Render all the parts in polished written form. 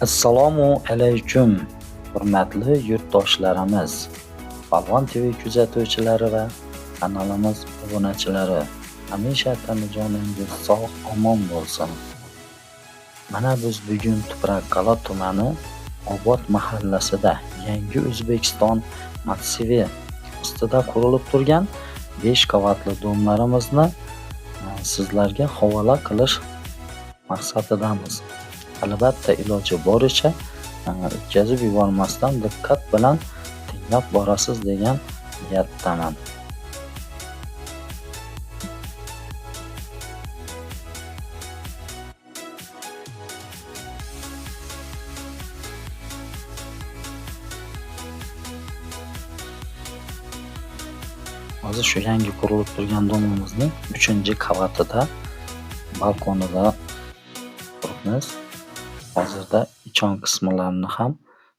Assalomu alaykum, hurmatli yurtdoshlarimiz, Polvon TV kuzatuvchilari va kanalimiz obunachilari. Hamisha tanajoningiz sog' omon bo'lsin. Mana biz bugun Tuproqqal'a tumani Obod mahallasida Yangi O'zbekiston massivi ustida qurilib turgan 5 qavatli domlarimizni sizlarga havola qilish maqsadidamiz. Albatta iloji boricha o'tkazib yubormasdan diqqat bilan tinglab borasiz degan niyatdaman. Hozir shu yangi qurilib turgan domimizning 3-qavatida balkonida turibmiz. Hozirda ichon qismlarini ham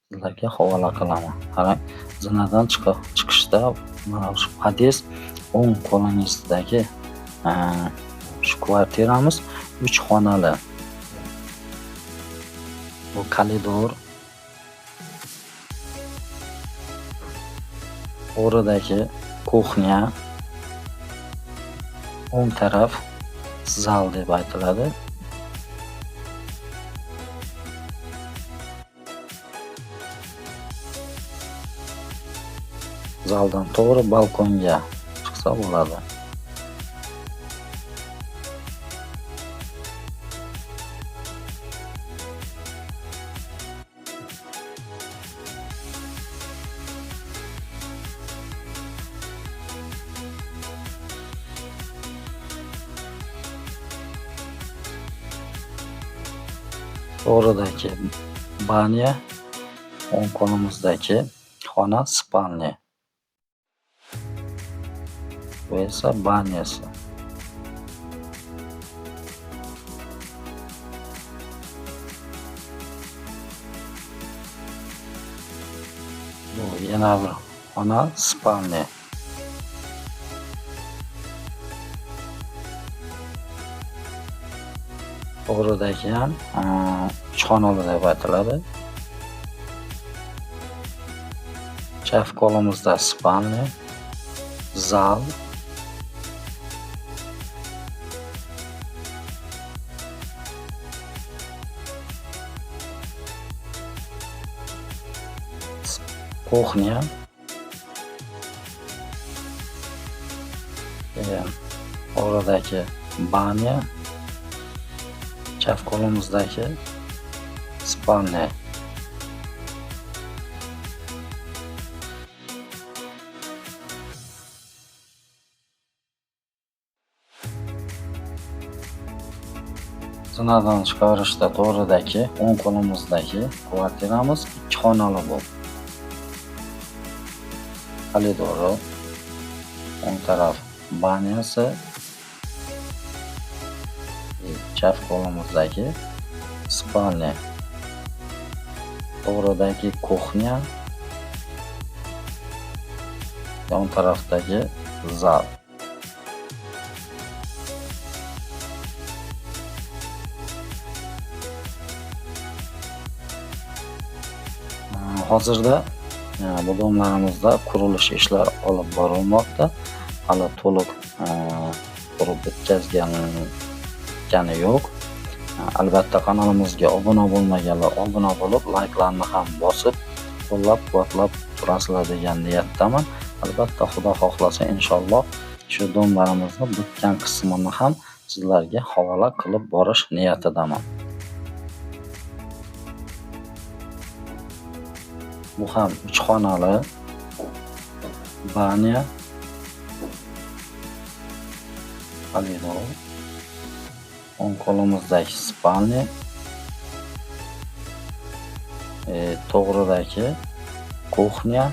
sizlarga havola qilaman. Qarang, zinadan chiqishda mana shu pod'ezd o'ng qo'lingizdagi shu kvartiramiz 3 xonali. Bu koridor, o'ridagi kuxnya, o'ng taraf zal deb aytiladi. Zaldan to'g'ri balkonga chiqsa bo'ladi. To'g'ridagi banya, o'ng qo'limizdagi xona spalni. Bu esa banyasi. Bu yana bir xona spalni. To'g'ridagi ham xonali deb aytiladi. Chap qo'limizda spalni, zal, kuxnya, o'ridagi banya, chap qo'limizdagi spalni. Zinadan chiqarishda to'g'ridagi o'ng qo'limizdagi kvartiramiz 2 xonali bu. Koridori, o'ng taraf banyasi, chap qo'limizdagi spalni, to'g'ridagi kuxnya, yon tarafdagi zal. Hozirda bu domlarimizda qurilish ishlari olib borilmoqda. Hali to'liq qurib bitkazgani yo'q. Albatta kanalimizga obuna bo'lmaganlar obuna bo'lib, layklarni ham bosib, qo'llab-quvvatlab turasizlar degan niyatdaman. Albatta Xudo xohlasa inshaalloh shu domlarimizni bitgan qismini ham sizlarga havola qilib borish niyatidaman. Bu ham 3 xonali banya, koridor, o'ng qo'limizdagi spalni, to'g'ridagi kuxnya,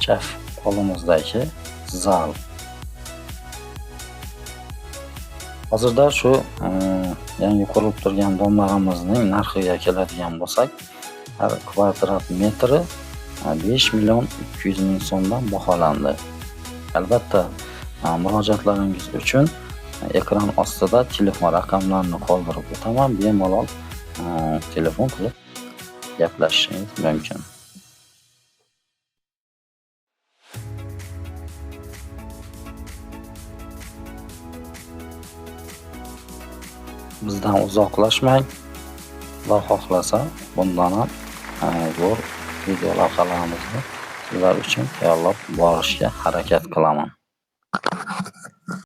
chap qo'limizdagi zal. Hozirda shu yangi qurilib turgan domlarimizning narxiga keladigan bo'lsak, har kvadrat metri 5.200.000 so'mdan baholandi. Albatta, murojaatlaringiz uchun ekran ostida telefon raqamlarini qoldirib o'taman. Bemalol telefon qilib gaplashishingiz mumkin. Bizdan uzoqlashmang. Xudo xohlasa, bundan ham zo'r video lavhalarimizni sizlar uchun tayyorlab borishga harakat qilaman.